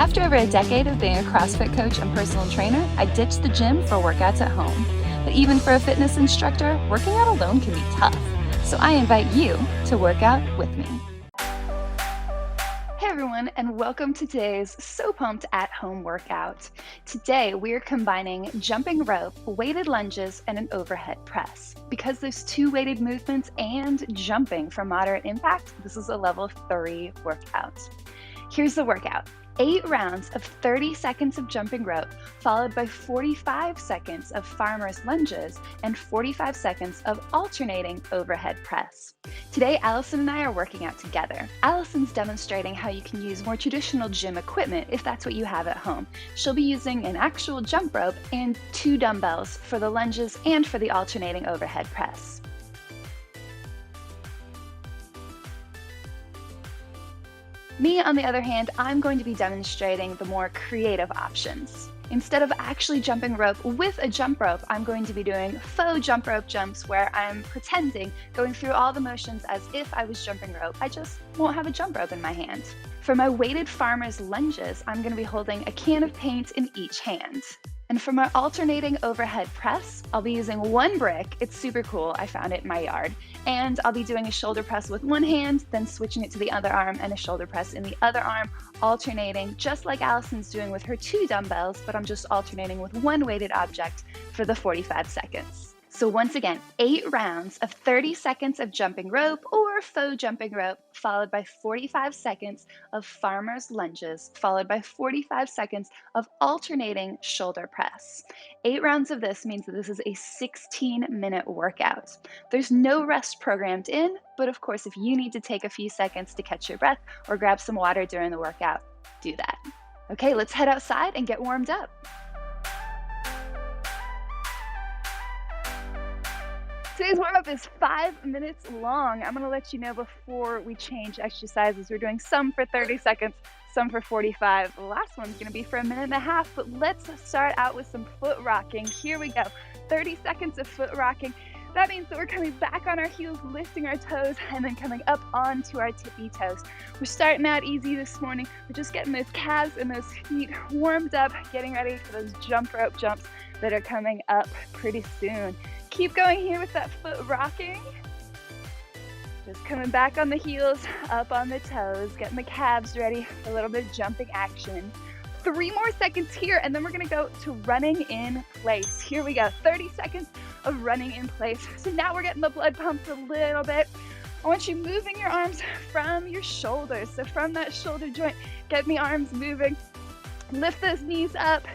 After over a decade of being a CrossFit coach and personal trainer, I ditched the gym for workouts at home. But even for a fitness instructor, working out alone can be tough. So I invite you to work out with me. Hey everyone, and welcome to today's So Pumped at Home workout. Today we're combining jumping rope, weighted lunges, and an overhead press. Because there's two weighted movements and jumping for moderate impact, this is a level 3 workout. Here's the workout. 8 rounds of 30 seconds of jumping rope, followed by 45 seconds of farmer's lunges and 45 seconds of alternating overhead press. Today, Allison and I are working out together. Allison's demonstrating how you can use more traditional gym equipment if that's what you have at home. She'll be using an actual jump rope and 2 dumbbells for the lunges and for the alternating overhead press. Me, on the other hand, I'm going to be demonstrating the more creative options. Instead of actually jumping rope with a jump rope, I'm going to be doing faux jump rope jumps where I'm pretending, going through all the motions as if I was jumping rope. I just won't have a jump rope in my hand. For my weighted farmer's lunges, I'm going to be holding a can of paint in each hand. And for my alternating overhead press, I'll be using 1 brick. It's super cool. I found it in my yard. And I'll be doing a shoulder press with one hand, then switching it to the other arm and a shoulder press in the other arm, alternating just like Allison's doing with her 2 dumbbells, but I'm just alternating with 1 weighted object for the 45 seconds. So once again, 8 rounds of 30 seconds of jumping rope or faux jumping rope, followed by 45 seconds of farmer's lunges, followed by 45 seconds of alternating shoulder press. 8 rounds of this means that this is a 16-minute workout. There's no rest programmed in, but of course, if you need to take a few seconds to catch your breath or grab some water during the workout, do that. Okay, let's head outside and get warmed up. Today's warm-up is 5 minutes long. I'm going to let you know before we change exercises. We're doing some for 30 seconds, some for 45. The last one's going to be for 1.5 minutes, but let's start out with some foot rocking. Here we go. 30 seconds of foot rocking. That means that we're coming back on our heels, lifting our toes, and then coming up onto our tippy toes. We're starting out easy this morning. We're just getting those calves and those feet warmed up, getting ready for those jump rope jumps that are coming up pretty soon. Keep going here with that foot rocking. Just coming back on the heels, up on the toes, getting the calves ready for a little bit of jumping action. 3 more seconds here, and then we're gonna go to running in place. Here we go, 30 seconds of running in place. So now we're getting the blood pumped a little bit. I want you moving your arms from your shoulders. So from that shoulder joint, get the arms moving. Lift those knees up,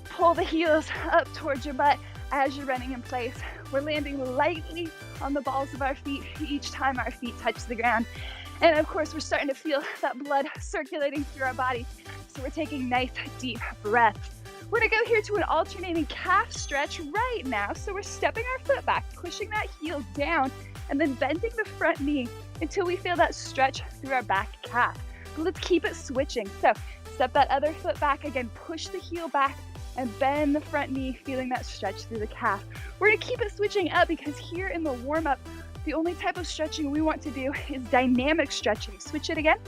pull the heels up towards your butt as you're running in place. We're landing lightly on the balls of our feet each time our feet touch the ground. And of course, we're starting to feel that blood circulating through our body. So we're taking nice, deep breaths. We're gonna go here to an alternating calf stretch right now. So we're stepping our foot back, pushing that heel down, and then bending the front knee until we feel that stretch through our back calf. But let's keep it switching. So step that other foot back, again, push the heel back, and bend the front knee, feeling that stretch through the calf. We're gonna keep it switching up because here in the warm-up, the only type of stretching we want to do is dynamic stretching. Switch it again.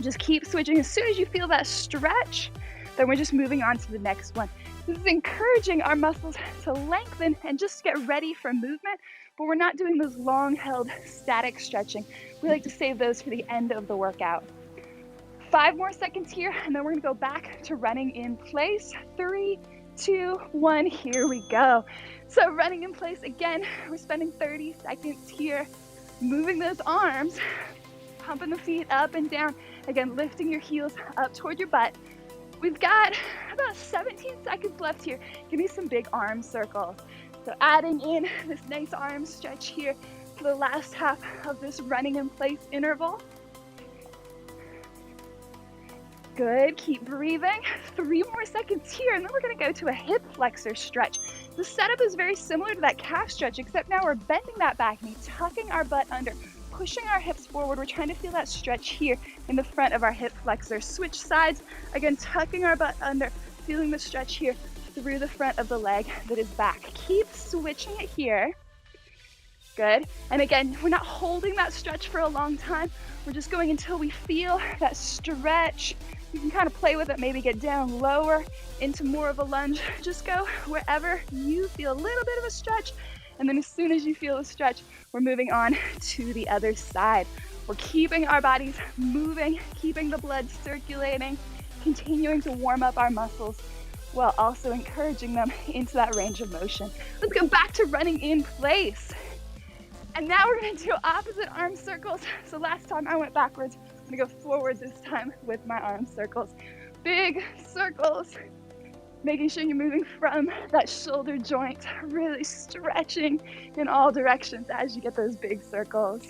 Just keep switching. As soon as you feel that stretch, then we're just moving on to the next one. This is encouraging our muscles to lengthen and just get ready for movement, but we're not doing those long-held static stretching. We like to save those for the end of the workout. 5 more seconds here, and then we're gonna go back to running in place. 3, 2, 1, here we go. So running in place again, we're spending 30 seconds here, moving those arms, pumping the feet up and down. Again, lifting your heels up toward your butt. We've got about 17 seconds left here. Give me some big arm circles. So adding in this nice arm stretch here for the last half of this running in place interval. Good, keep breathing. 3 more seconds here, and then we're gonna go to a hip flexor stretch. The setup is very similar to that calf stretch, except now we're bending that back knee, tucking our butt under, pushing our hips forward. We're trying to feel that stretch here in the front of our hip flexor. Switch sides, again, tucking our butt under, feeling the stretch here through the front of the leg that is back. Keep switching it here. Good. And again, we're not holding that stretch for a long time. We're just going until we feel that stretch. You can kind of play with it, maybe get down lower into more of a lunge. Just go wherever you feel a little bit of a stretch. And then as soon as you feel a stretch, we're moving on to the other side. We're keeping our bodies moving, keeping the blood circulating, continuing to warm up our muscles while also encouraging them into that range of motion. Let's go back to running in place. And now we're gonna do opposite arm circles. So last time I went backwards, I'm gonna go forward this time with my arm circles. Big circles, making sure you're moving from that shoulder joint, really stretching in all directions as you get those big circles.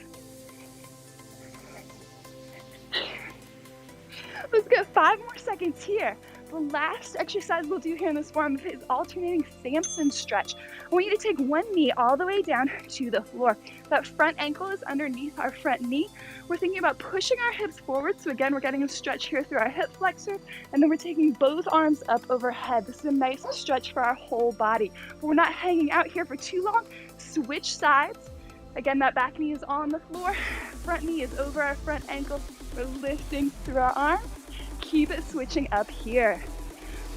Let's go 5 more seconds here. The last exercise we'll do here in this form is alternating Samson stretch. I want you to take one knee all the way down to the floor. That front ankle is underneath our front knee. We're thinking about pushing our hips forward. So again, we're getting a stretch here through our hip flexors, and then we're taking both arms up overhead. This is a nice stretch for our whole body. But we're not hanging out here for too long. Switch sides. Again, that back knee is on the floor. Front knee is over our front ankle. We're lifting through our arms. Keep it switching up here.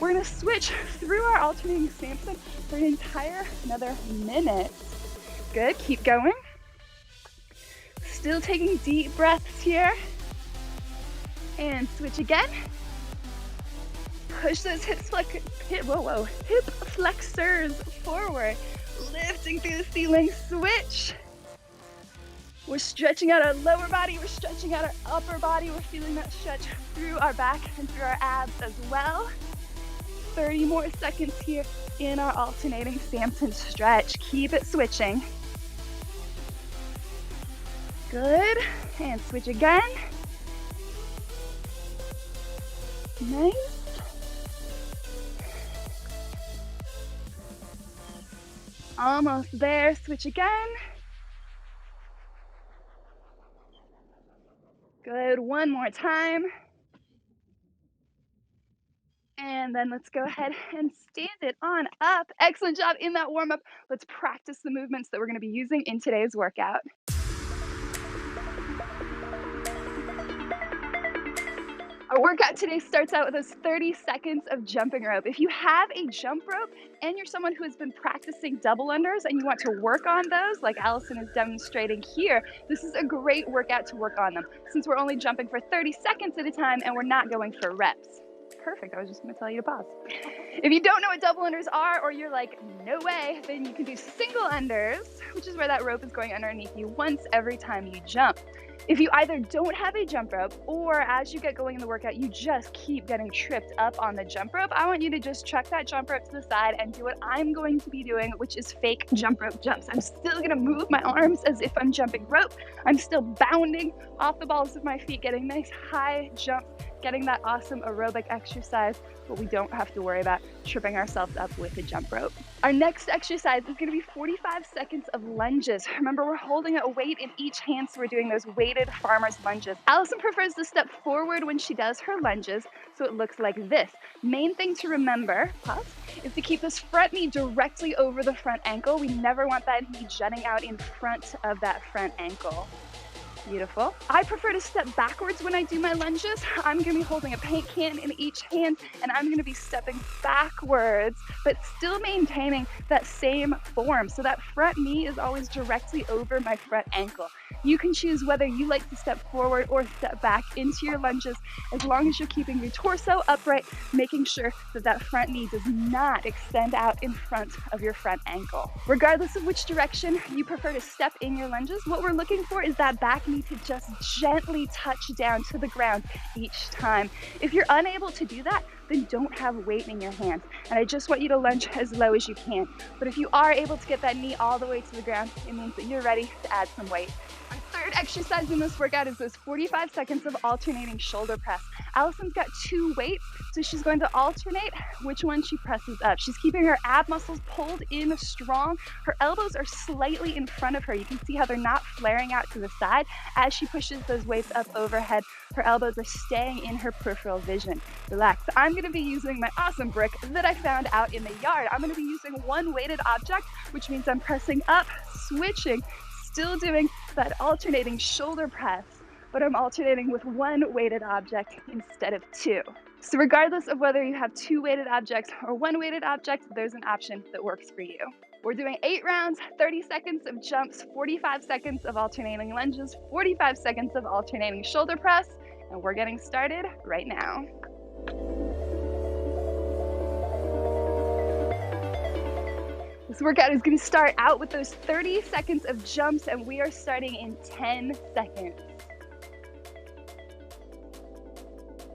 We're gonna switch through our alternating Samson for an entire another minute. Good, keep going. Still taking deep breaths here. And switch again. Push those hip flexors forward. Lifting through the ceiling, switch. We're stretching out our lower body, we're stretching out our upper body, we're feeling that stretch through our back and through our abs as well. 30 more seconds here in our alternating Samson stretch. Keep it switching. Good, and switch again. Nice. Almost there, switch again. Good, one more time. And then let's go ahead and stand it on up. Excellent job in that warm up. Let's practice the movements that we're gonna be using in today's workout. Our workout today starts out with those 30 seconds of jumping rope. If you have a jump rope and you're someone who has been practicing double unders and you want to work on those, like Allison is demonstrating here, this is a great workout to work on them since we're only jumping for 30 seconds at a time and we're not going for reps. Perfect, I was just gonna tell you to pause. If you don't know what double unders are, or you're like, no way, then you can do single unders, which is where that rope is going underneath you once every time you jump. If you either don't have a jump rope, or as you get going in the workout, you just keep getting tripped up on the jump rope, I want you to just chuck that jump rope to the side and do what I'm going to be doing, which is fake jump rope jumps. I'm still gonna move my arms as if I'm jumping rope. I'm still bounding off the balls of my feet, getting nice high jumps, getting that awesome aerobic exercise, but we don't have to worry about tripping ourselves up with a jump rope. Our next exercise is gonna be 45 seconds of lunges. Remember, we're holding a weight in each hand, so we're doing those weighted farmer's lunges. Allison prefers to step forward when she does her lunges, so it looks like this. Main thing to remember, pause, is to keep this front knee directly over the front ankle. We never want that knee jutting out in front of that front ankle. Beautiful. I prefer to step backwards when I do my lunges. I'm gonna be holding a paint can in each hand and I'm gonna be stepping backwards, but still maintaining that same form. So that front knee is always directly over my front ankle. You can choose whether you like to step forward or step back into your lunges, as long as you're keeping your torso upright, making sure that that front knee does not extend out in front of your front ankle. Regardless of which direction you prefer to step in your lunges, what we're looking for is that back knee to just gently touch down to the ground each time. If you're unable to do that, then don't have weight in your hands. And I just want you to lunge as low as you can. But if you are able to get that knee all the way to the ground, it means that you're ready to add some weight. Our third exercise in this workout is those 45 seconds of alternating shoulder press. Allison's got 2 weights, so she's going to alternate which one she presses up. She's keeping her ab muscles pulled in strong. Her elbows are slightly in front of her. You can see how they're not flaring out to the side. As she pushes those weights up overhead, her elbows are staying in her peripheral vision. Relax. I'm going to be using my awesome brick that I found out in the yard. I'm going to be using one weighted object, which means I'm pressing up, switching, still doing that alternating shoulder press, but I'm alternating with one weighted object instead of two. So regardless of whether you have two weighted objects or one weighted object, there's an option that works for you. We're doing 8 rounds, 30 seconds of jumps, 45 seconds of alternating lunges, 45 seconds of alternating shoulder press, and we're getting started right now. This workout is going to start out with those 30 seconds of jumps, and we are starting in 10 seconds.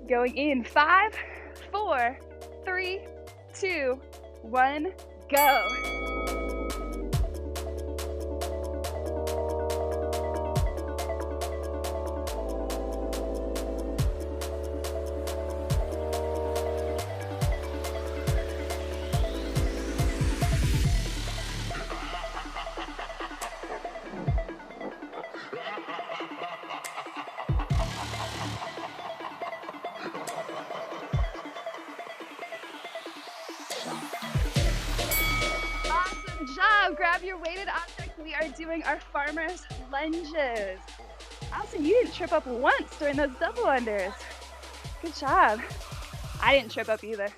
Going in 5, 4, 3, 2, 1, go. Grab your weighted object. We are doing our farmer's lunges. Allison, you didn't trip up once during those double unders. Good job. I didn't trip up either.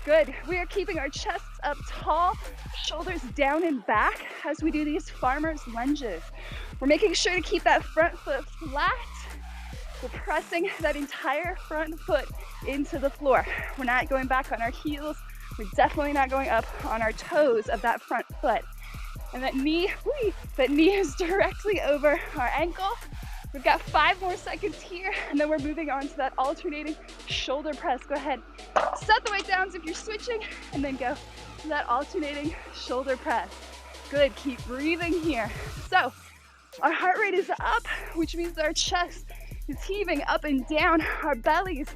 Good. We are keeping our chests up tall, shoulders down and back as we do these farmer's lunges. We're making sure to keep that front foot flat. We're pressing that entire front foot into the floor. We're not going back on our heels. We're definitely not going up on our toes of that front foot. And that knee is directly over our ankle. We've got 5 more seconds here, and then we're moving on to that alternating shoulder press. Go ahead, set the weight down if you're switching, and then go to that alternating shoulder press. Good, keep breathing here. So our heart rate is up, which means our chest is heaving up and down. Our bellies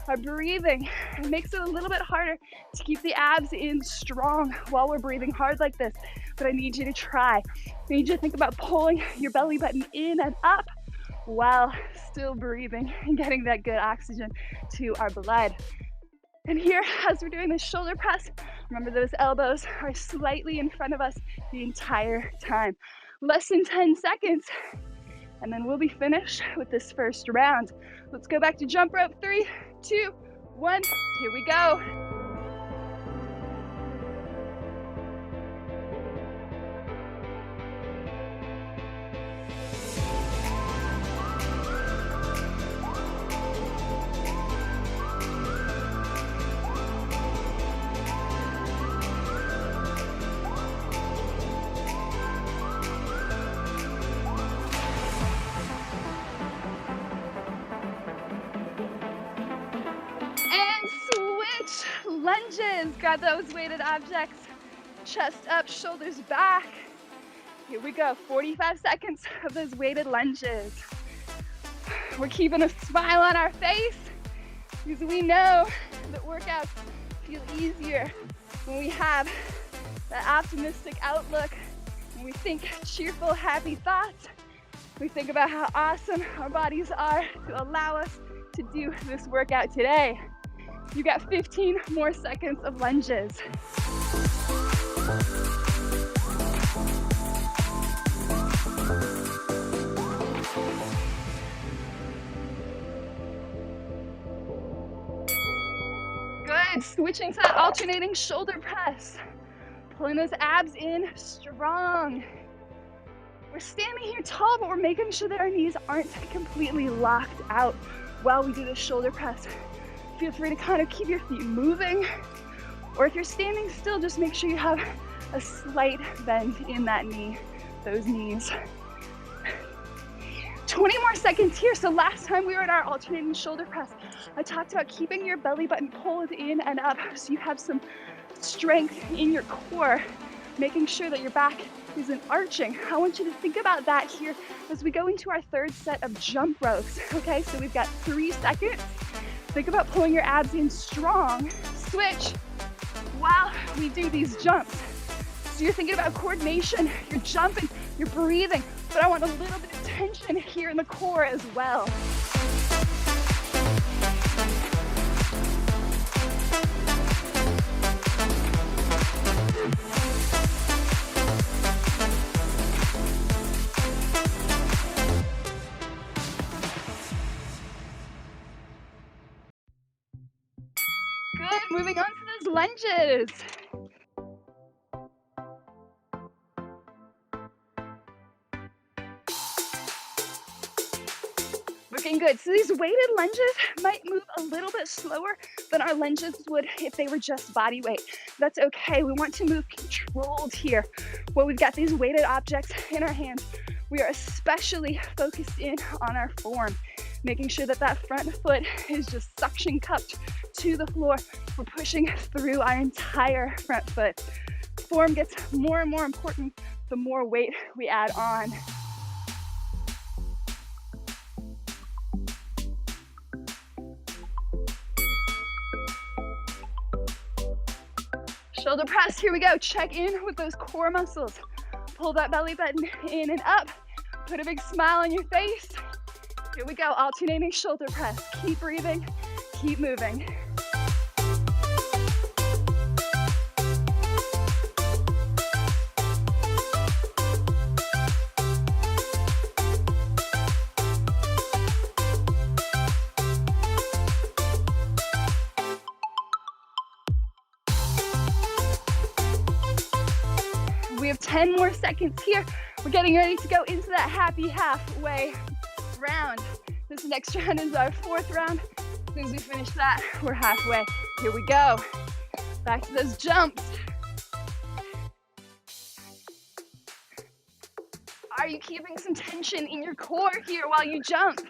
are breathing. It makes it a little bit harder to keep the abs in strong while we're breathing hard like this, but I need you to try. I need you to think about pulling your belly button in and up while still breathing and getting that good oxygen to our blood. And here, as we're doing this shoulder press, remember those elbows are slightly in front of us the entire time. Less than 10 seconds. And then we'll be finished with this first round. Let's go back to jump rope. 3, 2, 1. Here we go. Lunges, grab those weighted objects, chest up, shoulders back. Here we go, 45 seconds of those weighted lunges. We're keeping a smile on our face because we know that workouts feel easier when we have that optimistic outlook, when we think cheerful, happy thoughts. We think about how awesome our bodies are to allow us to do this workout today. You got 15 more seconds of lunges. Good, switching to that alternating shoulder press. Pulling those abs in strong. We're standing here tall, but we're making sure that our knees aren't completely locked out while we do this shoulder press. Feel free to kind of keep your feet moving, or if you're standing still, just make sure you have a slight bend in that knee, those knees. 20 more seconds here. So last time we were at our alternating shoulder press, I talked about keeping your belly button pulled in and up so you have some strength in your core, making sure that your back isn't arching. I want you to think about that here as we go into our third set of jump ropes. Okay, so we've got 3 seconds. Think about pulling your abs in strong. Switch while we do these jumps. So you're thinking about coordination, you're jumping, you're breathing, but I want a little bit of tension here in the core as well. lunges. Looking good. So these weighted lunges might move a little bit slower than our lunges would if they were just body weight. That's okay. We want to move controlled here. Well, we've got these weighted objects in our hands. We are especially focused in on our form, making sure that that front foot is just suction cupped to the floor. We're pushing through our entire front foot. Form gets more and more important the more weight we add on. Shoulder press, here we go. Check in with those core muscles. Pull that belly button in and up. Put a big smile on your face. Here we go, alternating shoulder press. Keep breathing, keep moving. We have 10 more seconds here. We're getting ready to go into that happy halfway round. This next round is our 4th round. As soon as we finish that, we're halfway. Here we go. Back to those jumps. Are you keeping some tension in your core here while you jump?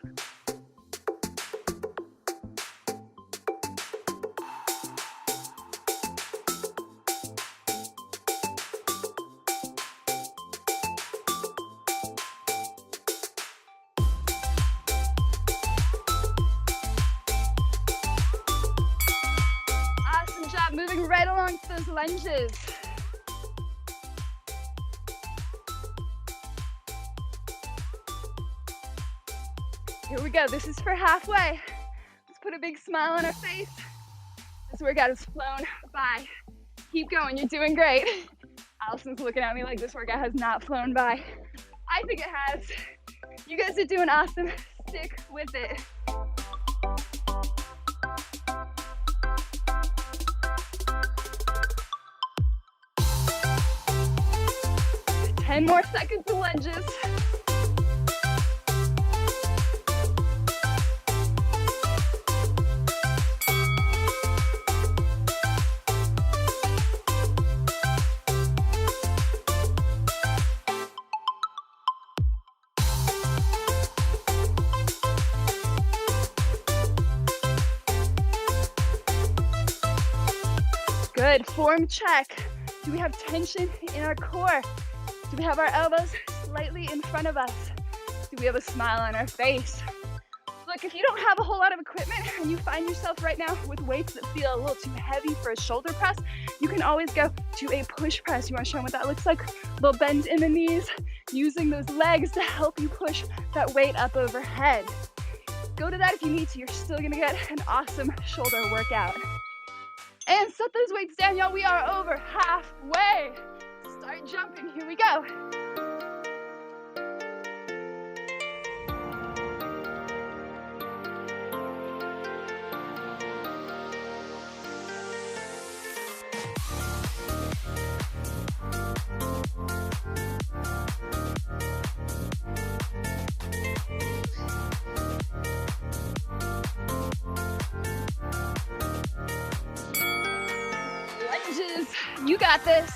Moving right along to those lunges. Here we go. This is for halfway. Let's put a big smile on our face. This workout has flown by. Keep going. You're doing great. Allison's looking at me like this workout has not flown by. I think it has. You guys are doing awesome. Stick with it. 10 more seconds of lunges. Good, form check. Do we have tension in our core? Do we have our elbows slightly in front of us? Do we have a smile on our face? Look, if you don't have a whole lot of equipment and you find yourself right now with weights that feel a little too heavy for a shoulder press, you can always go to a push press. You want to show them what that looks like? A little bend in the knees, using those legs to help you push that weight up overhead. Go to that if you need to. You're still gonna get an awesome shoulder workout. And set those weights down, y'all. We are over halfway. Start jumping, here we go. Lunges, you got this.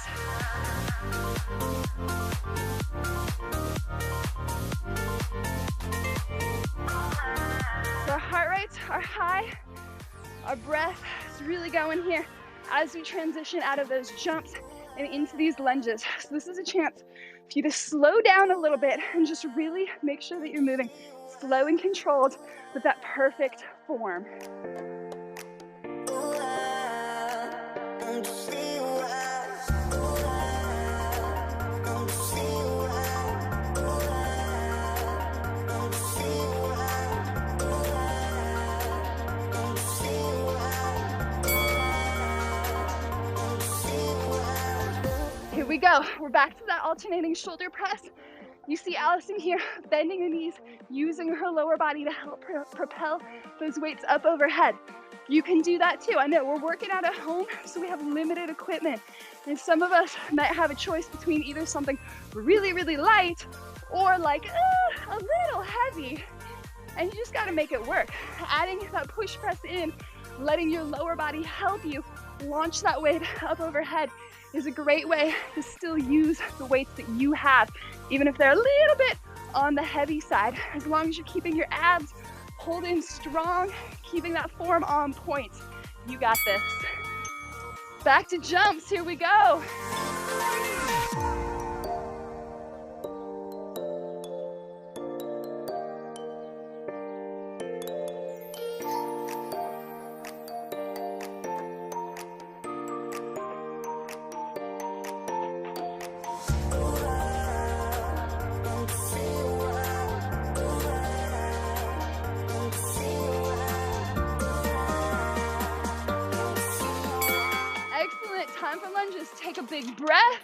Our heart rates are high, our breath is really going here as we transition out of those jumps and into these lunges. So this is a chance for you to slow down a little bit and just really make sure that you're moving slow and controlled with that perfect form. Here we go. We're back to that alternating shoulder press. You see Allison here bending the knees, using her lower body to help propel those weights up overhead. You can do that too. I know we're working out at home, so we have limited equipment. And some of us might have a choice between either something really, really light or like a little heavy. And you just gotta make it work. Adding that push press in, letting your lower body help you launch that weight up overhead is a great way to still use the weights that you have, even if they're a little bit on the heavy side, as long as you're keeping your abs holding strong, keeping that form on point. You got this. Back to jumps, here we go. Time for lunges. Take a big breath.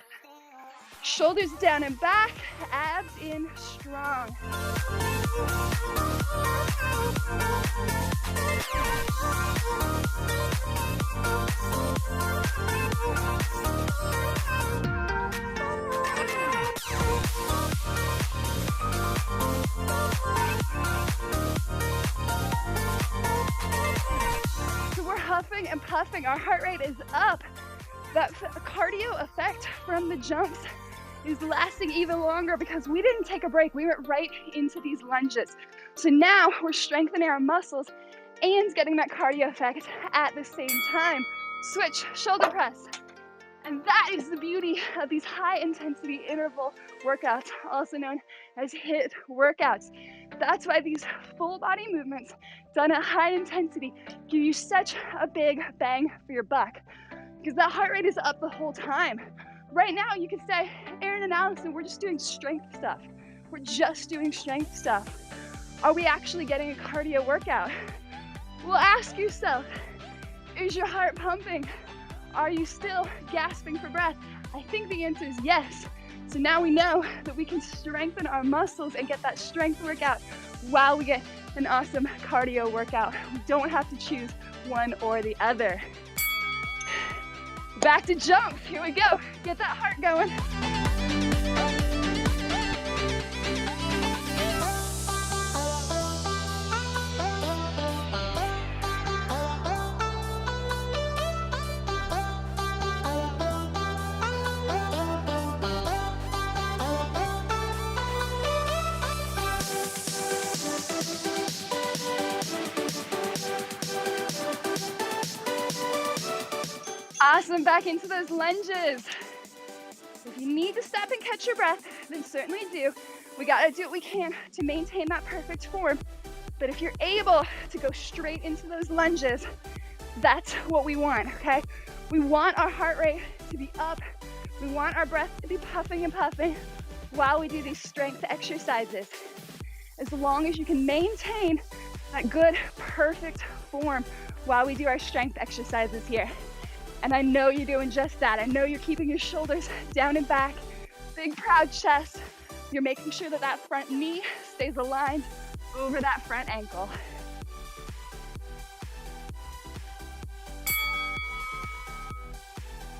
Shoulders down and back. Abs in strong. So we're huffing and puffing. Our heart rate is up. That cardio effect from the jumps is lasting even longer because we didn't take a break. We went right into these lunges. So now we're strengthening our muscles and getting that cardio effect at the same time. Switch, shoulder press. And that is the beauty of these high intensity interval workouts, also known as HIIT workouts. That's why these full body movements done at high intensity give you such a big bang for your buck, because that heart rate is up the whole time. Right now, you can say, Erin and Allison, we're just doing strength stuff. We're just doing strength stuff. Are we actually getting a cardio workout? Well, ask yourself, is your heart pumping? Are you still gasping for breath? I think the answer is yes. So now we know that we can strengthen our muscles and get that strength workout while we get an awesome cardio workout. We don't have to choose one or the other. Back to jumps, here we go. Get that heart going. Awesome, back into those lunges. If you need to stop and catch your breath, then certainly do. We gotta do what we can to maintain that perfect form. But if you're able to go straight into those lunges, that's what we want, okay? We want our heart rate to be up. We want our breath to be puffing and puffing while we do these strength exercises. As long as you can maintain that good, perfect form while we do our strength exercises here. And I know you're doing just that. I know you're keeping your shoulders down and back, big proud chest. You're making sure that that front knee stays aligned over that front ankle.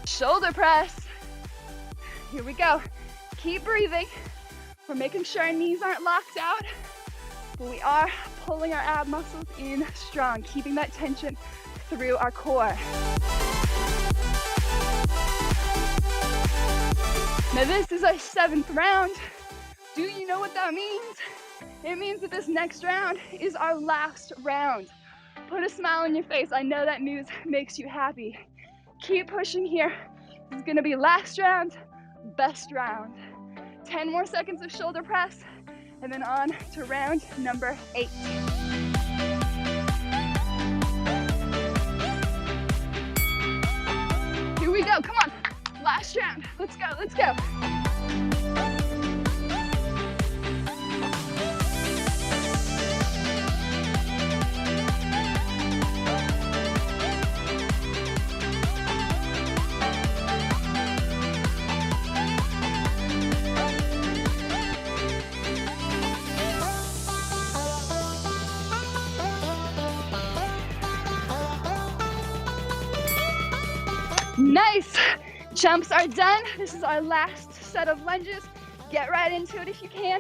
Shoulder press. Here we go. Keep breathing. We're making sure our knees aren't locked out, but we are pulling our ab muscles in strong, keeping that tension through our core. Now this is our 7th round. Do you know what that means? It means that this next round is our last round. Put a smile on your face. I know that news makes you happy. Keep pushing here. This is gonna be last round, best round. 10 more seconds of shoulder press, and then on to round number 8. Here we go, come on. Last round, let's go, let's go. Jumps are done. This is our last set of lunges. Get right into it if you can.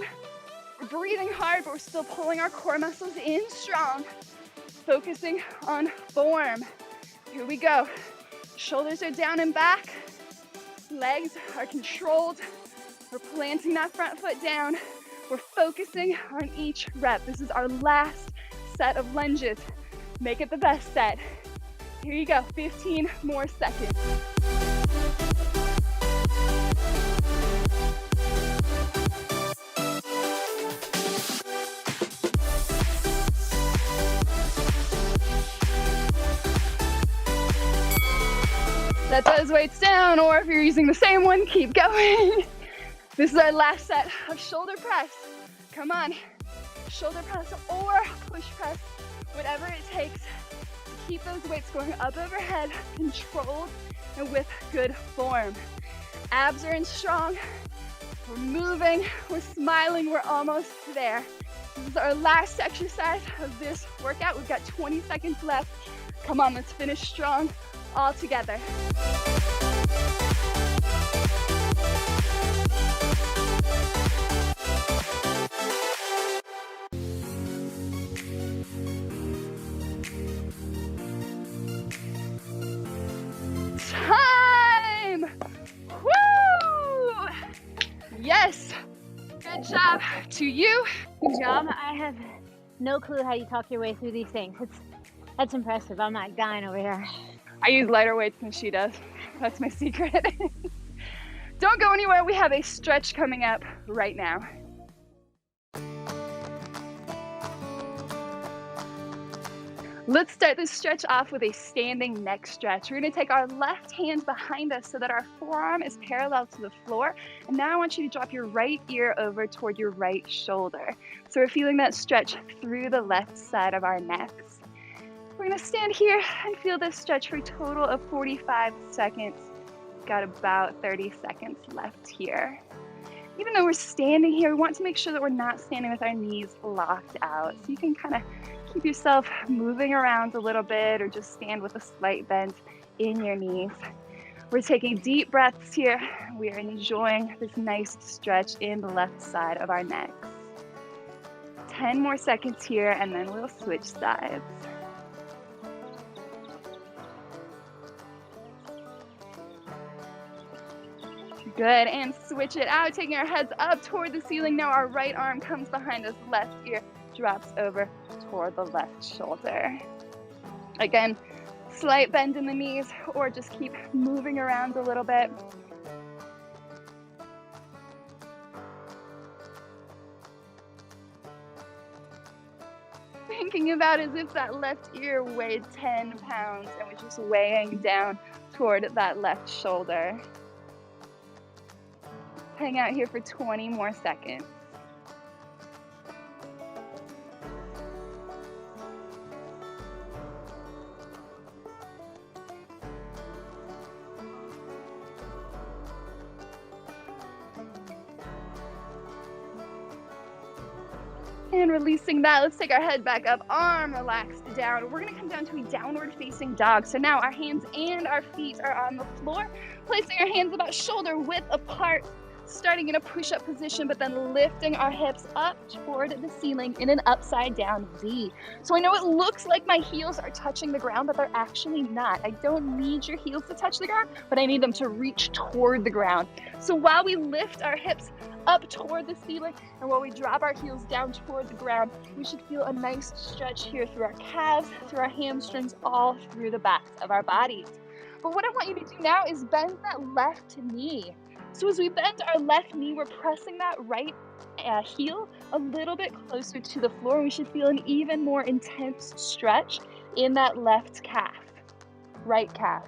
We're breathing hard, but we're still pulling our core muscles in strong. Focusing on form. Here we go. Shoulders are down and back. Legs are controlled. We're planting that front foot down. We're focusing on each rep. This is our last set of lunges. Make it the best set. Here you go, 15 more seconds. Set those weights down, or if you're using the same one, keep going. This is our last set of shoulder press. Come on, shoulder press or push press, whatever it takes to keep those weights going up overhead, controlled and with good form. Abs are in strong, we're moving, we're smiling, we're almost there. This is our last exercise of this workout. We've got 20 seconds left. Come on, let's finish strong all together. Time! Woo! Yes! Good job to you. Good job. I have no clue how you talk your way through these things. That's impressive. I'm like dying over here. I use lighter weights than she does. That's my secret. Don't go anywhere. We have a stretch coming up right now. Let's start this stretch off with a standing neck stretch. We're gonna take our left hand behind us so that our forearm is parallel to the floor. And now I want you to drop your right ear over toward your right shoulder. So we're feeling that stretch through the left side of our necks. We're gonna stand here and feel this stretch for a total of 45 seconds. Got about 30 seconds left here. Even though we're standing here, we want to make sure that we're not standing with our knees locked out. So you can kind of keep yourself moving around a little bit or just stand with a slight bend in your knees. We're taking deep breaths here. We are enjoying this nice stretch in the left side of our necks. 10 more seconds here and then we'll switch sides. Good, and switch it out, taking our heads up toward the ceiling. Now our right arm comes behind us, left ear drops over toward the left shoulder. Again, slight bend in the knees, or just keep moving around a little bit. Thinking about as if that left ear weighed 10 pounds and was just weighing down toward that left shoulder. Hang out here for 20 more seconds. And releasing that, let's take our head back up, arm relaxed down. We're gonna come down to a downward facing dog. So now our hands and our feet are on the floor, placing our hands about shoulder width apart, starting in a push-up position, but then lifting our hips up toward the ceiling in an upside down V. So I know it looks like my heels are touching the ground, but they're actually not. I don't need your heels to touch the ground, but I need them to reach toward the ground. So while we lift our hips up toward the ceiling and while we drop our heels down toward the ground, we should feel a nice stretch here through our calves, through our hamstrings, all through the backs of our bodies. But what I want you to do now is bend that left knee. So as we bend our left knee, we're pressing that right heel a little bit closer to the floor. We should feel an even more intense stretch in that left calf, right calf.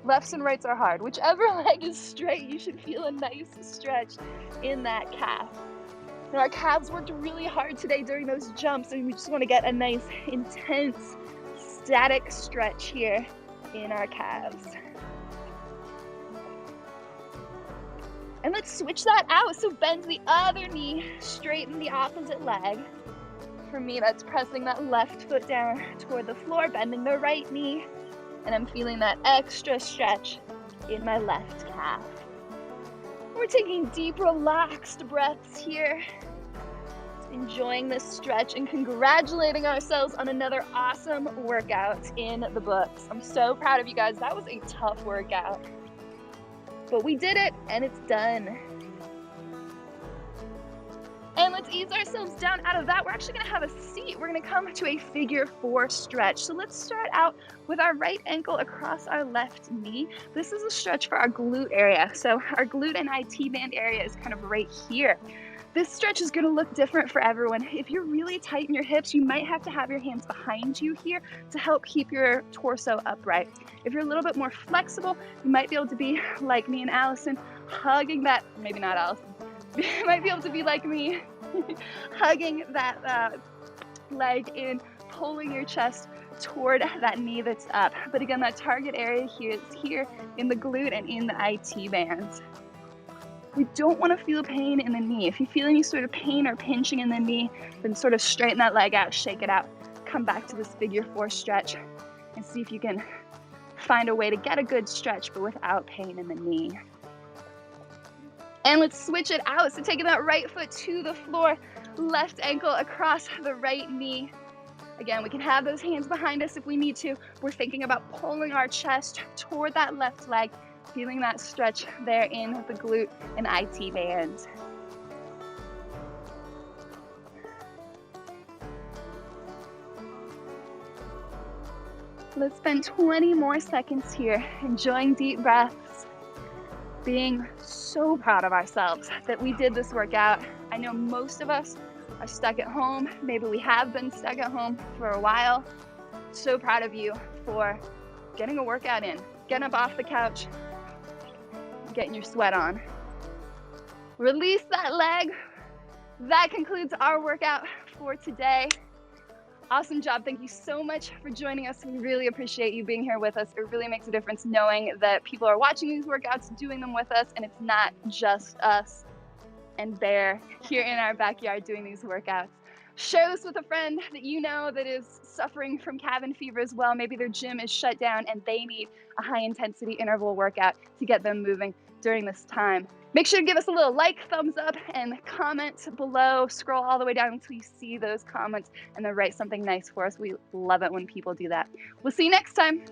Lefts and rights are hard. Whichever leg is straight, you should feel a nice stretch in that calf. Now our calves worked really hard today during those jumps, and we just want to get a nice, intense, static stretch here in our calves. And let's switch that out. So bend the other knee, straighten the opposite leg. For me, that's pressing that left foot down toward the floor, bending the right knee, and I'm feeling that extra stretch in my left calf. We're taking deep, relaxed breaths here, enjoying this stretch and congratulating ourselves on another awesome workout in the books. I'm so proud of you guys. That was a tough workout, but we did it and it's done. And let's ease ourselves down out of that. We're actually gonna have a seat. We're gonna come to a figure 4 stretch. So let's start out with our right ankle across our left knee. This is a stretch for our glute area. So our glute and IT band area is kind of right here. This stretch is gonna look different for everyone. If you're really tight in your hips, you might have to have your hands behind you here to help keep your torso upright. If you're a little bit more flexible, you might be able to be like me and Allison, hugging that, maybe not Allison, you might be able to be like me, hugging that leg in, pulling your chest toward that knee that's up. But again, that target area here is here in the glute and in the IT band. We don't want to feel pain in the knee. If you feel any sort of pain or pinching in the knee, then sort of straighten that leg out, shake it out, come back to this figure 4 stretch and see if you can find a way to get a good stretch but without pain in the knee. And let's switch it out. So taking that right foot to the floor, left ankle across the right knee. Again, we can have those hands behind us if we need to. We're thinking about pulling our chest toward that left leg, feeling that stretch there in the glute and IT band. Let's spend 20 more seconds here, enjoying deep breaths, being so proud of ourselves that we did this workout. I know most of us are stuck at home. Maybe we have been stuck at home for a while. So proud of you for getting a workout in, getting up off the couch, getting your sweat on. Release that leg. That concludes our workout for today. Awesome job. Thank you so much for joining us. We really appreciate you being here with us. It really makes a difference knowing that people are watching these workouts, doing them with us, and it's not just us and Bear here in our backyard doing these workouts. Share this with a friend that you know that is suffering from cabin fever as well. Maybe their gym is shut down and they need a high intensity interval workout to get them moving during this time. Make sure to give us a little like, thumbs up, and comment below. Scroll all the way down until you see those comments and then write something nice for us. We love it when people do that. We'll see you next time.